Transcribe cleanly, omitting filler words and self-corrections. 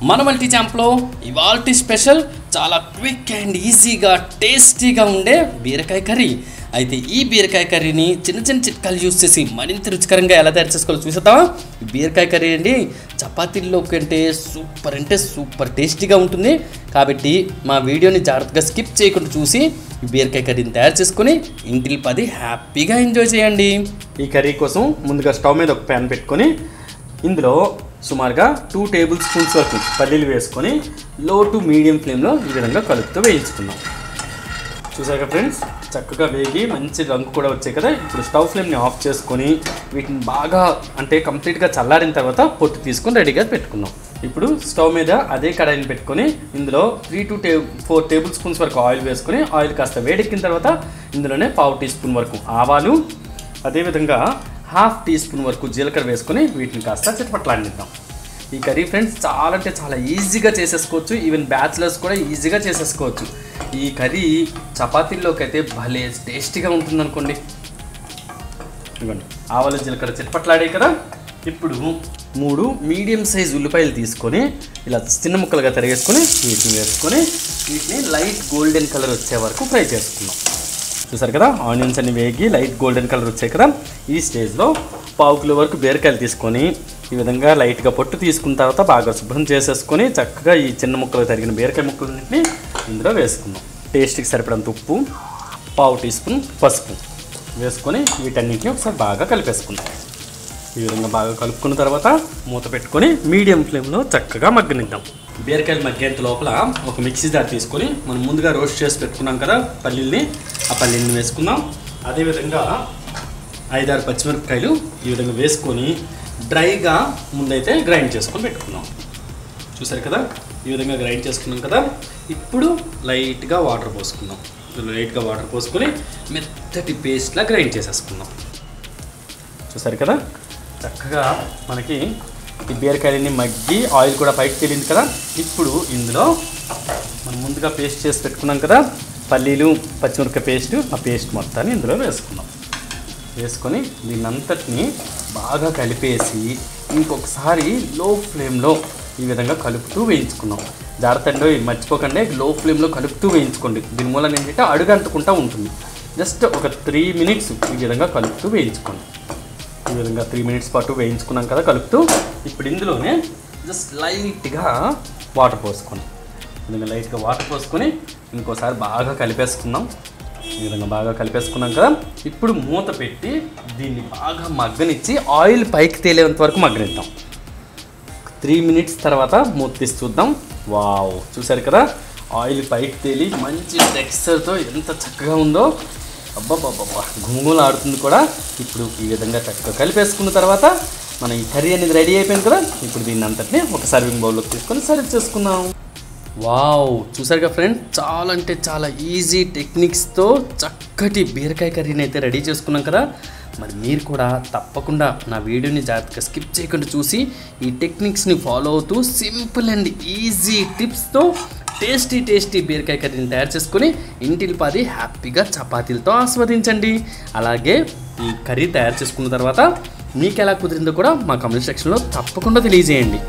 మన మల్టీ ఛాంప్లో ఇవాల్టి స్పెషల్ చాలా క్విక్ అండ్ ఈజీగా టేస్టీగా ఉండే బీరకాయ కర్రీ. అయితే ఈ బీరకాయ కర్రీని చిన్న చిన్న చిట్కాలు యూస్ చేసి మరింత రుచికరంగా ఎలా తయారు చేసుకోవాలో చూసేద్దామా. ఈ బీరకాయ కర్రీ అండి చపాతీల్లోకి అంటే సూపర్ టేస్టీగా ఉంటుంది. కాబట్టి మా వీడియోని జాగ్రత్తగా స్కిప్ చేయకుండా చూసి ఈ బీరకాయ కర్రీని తయారు చేసుకొని ఇంటికి 10 హ్యాపీగా ఎంజాయ్ చేయండి. ఈ కర్రీ కోసం ముందుగా స్టవ్ మీద ఒక ప్యాన్ పెట్టుకొని ఇందులో సుమారుగా 2 టేబుల్ స్పూన్స్ వరకు పల్లీలు వేసుకొని లో టు మీడియం ఫ్లేమ్లో ఈ విధంగా కలుపుతూ వేయించుకుందాం. చూసాక ఫ్రెండ్స్ చక్కగా వేగి మంచి రంగు కూడా వచ్చాయి కదా. ఇప్పుడు స్టవ్ ఫ్లేమ్ని ఆఫ్ చేసుకొని వీటిని బాగా కంప్లీట్గా చల్లారిన తర్వాత పొట్టు తీసుకొని రెడీగా పెట్టుకుందాం. ఇప్పుడు స్టవ్ మీద అదే కడాయిని పెట్టుకొని ఇందులో 3 to 4 టేబుల్ స్పూన్స్ వరకు ఆయిల్ వేసుకొని ఆయిల్ కాస్త వేడెక్కిన తర్వాత ఇందులోనే 1/2 టీ స్పూన్ వరకు ఆవాలు, అదేవిధంగా 1/2 టీ స్పూన్ వరకు జీలకర్ర వేసుకొని వీటిని కాస్త చిటపట్లాడిద్దాం. ఈ కర్రీ ఫ్రెండ్స్ చాలా ఈజీగా చేసేసుకోవచ్చు. ఈవెన్ బ్యాచిలర్స్ కూడా ఈజీగా చేసేసుకోవచ్చు. ఈ కర్రీ చపాతీల్లోకి అయితే భలే టేస్టీగా ఉంటుంది అనుకోండి. ఇవ్వండి ఆవాలు జీలకర్ర చిటపట్లాడాయి కదా. ఇప్పుడు 3 మీడియం సైజ్ ఉల్లిపాయలు తీసుకొని ఇలా చిన్న ముక్కలుగా తరిగేసుకొని వీటిని వేసుకొని వీటిని లైట్ గోల్డెన్ కలర్ వచ్చే వరకు ఫ్రై చేసుకుందాం. చూసారు కదా ఆనియన్స్ అన్ని వేగి లైట్ గోల్డెన్ కలర్ వచ్చాయి కదా. ఈ స్టేజ్లో 1/2 కిలో వరకు బీరకాయలు తీసుకొని ఈ విధంగా లైట్గా పొట్టు తీసుకున్న తర్వాత బాగా శుభ్రం చేసేసుకొని చక్కగా ఈ చిన్న ముక్కలు తరిగిన బీరకాయ ముక్కలన్నింటినీ ఇందులో వేసుకుందాం. టేస్ట్కి సరిపడంత ఉప్పు, 1/2 టీ స్పూన్ పసుపు వేసుకొని వీటన్నింటినీ ఒకసారి బాగా కలిపేసుకుందాం. ఈ విధంగా బాగా కలుపుకున్న తర్వాత మూత పెట్టుకొని మీడియం ఫ్లేమ్లో చక్కగా మగ్గనిద్దాం. బీరకాయలు మగ్గేంత లోపల ఒక మిక్సీ జార్ తీసుకొని మనం ముందుగా రోస్ట్ చేసి పెట్టుకున్నాం కదా పల్లీల్ని, ఆ పల్లీల్ని వేసుకుందాం. అదేవిధంగా 5-6 పచ్చిమిరపకాయలు ఈ విధంగా వేసుకొని డ్రైగా ముందైతే గ్రైండ్ చేసుకొని పెట్టుకుందాం. చూసారు కదా ఈ విధంగా గ్రైండ్ చేసుకున్నాం కదా. ఇప్పుడు లైట్గా వాటర్ పోసుకుందాం. లైట్గా వాటర్ పోసుకొని మెత్తటి పేస్ట్లా గ్రైండ్ చేసేసుకుందాం. చూసారు కదా చక్కగా మనకి ఈ బీరకాయలన్నీ మగ్గి ఆయిల్ కూడా పైకి తేలింది కదా. ఇప్పుడు ఇందులో మనం ముందుగా పేస్ట్ చేసి పెట్టుకున్నాం కదా పల్లీలు పచ్చిమిరపకాయ పేస్ట్, ఆ పేస్ట్ మొత్తాన్ని ఇందులో వేసుకుందాం. వేసుకొని దీన్నంతటిని బాగా కలిపేసి ఇంకొకసారి లో ఫ్లేమ్లో ఈ విధంగా కలుపుతూ వేయించుకుందాం. జాగ్రత్తగా మర్చిపోకండి, లో ఫ్లేమ్లో కలుపుతూ వేయించుకోండి. దీని మూలన ఏంటంటే అడుగు అంటుకుంటూ ఉంటుంది. జస్ట్ ఒక 3 మినిట్స్ ఈ విధంగా కలుపుతూ వేయించుకోండి. ఈ విధంగా 3 మినిట్స్ పాటు వేయించుకున్నాం కదా కలుపుతూ. ఇప్పుడు ఇందులోనే జస్ట్ లైట్గా వాటర్ పోసుకోండి. ఈ విధంగా లైట్గా వాటర్ పోసుకొని ఇంకోసారి బాగా కలిపేసుకుందాం. ఈ విధంగా బాగా కలిపేసుకున్నాం కదా. ఇప్పుడు మూత పెట్టి దీన్ని బాగా మగ్గనిచ్చి ఆయిల్ పైకి తేలేంత వరకు మగ్గనిద్దాం. 3 మినిట్స్ తర్వాత మూత తీసి చూద్దాం. వావ్ చూసారు కదా ఆయిల్ పైకి తేలి మంచి టెక్స్చర్తో ఎంత చక్కగా ఉందో. అబ్బాబ్బాబ్బా గుమ్ములు ఆడుతుంది కూడా. ఇప్పుడు ఈ విధంగా చక్కగా కలిపేసుకున్న తర్వాత మన ఈ కర్రీ అనేది రెడీ అయిపోయింది కదా. ఇప్పుడు దీన్ని అంతటిని ఒక సర్వింగ్ బౌల్లోకి తీసుకొని సర్వ్ చేసుకుందాం. వావ్ చూసారుగా ఫ్రెండ్స్ చాలా ఈజీ టెక్నిక్స్తో చక్కటి బీరకాయ కర్రీని అయితే రెడీ చేసుకున్నాం కదా. మరి మీరు కూడా తప్పకుండా నా వీడియోని జాగ్రత్తగా స్కిప్ చేయకుండా చూసి ఈ టెక్నిక్స్ని ఫాలో అవుతూ సింపుల్ అండ్ ఈజీ టిప్స్తో టేస్టీ బీరకాయ కర్రీని తయారు చేసుకొని ఇంటికి 10 హ్యాపీగా చపాతీలతో ఆస్వాదించండి. అలాగే ఈ కర్రీ తయారు చేసుకున్న తర్వాత మీకు ఎలా కుదిరిందో కూడా మా కామెంట్ సెక్షన్లో తప్పకుండా తెలియజేయండి.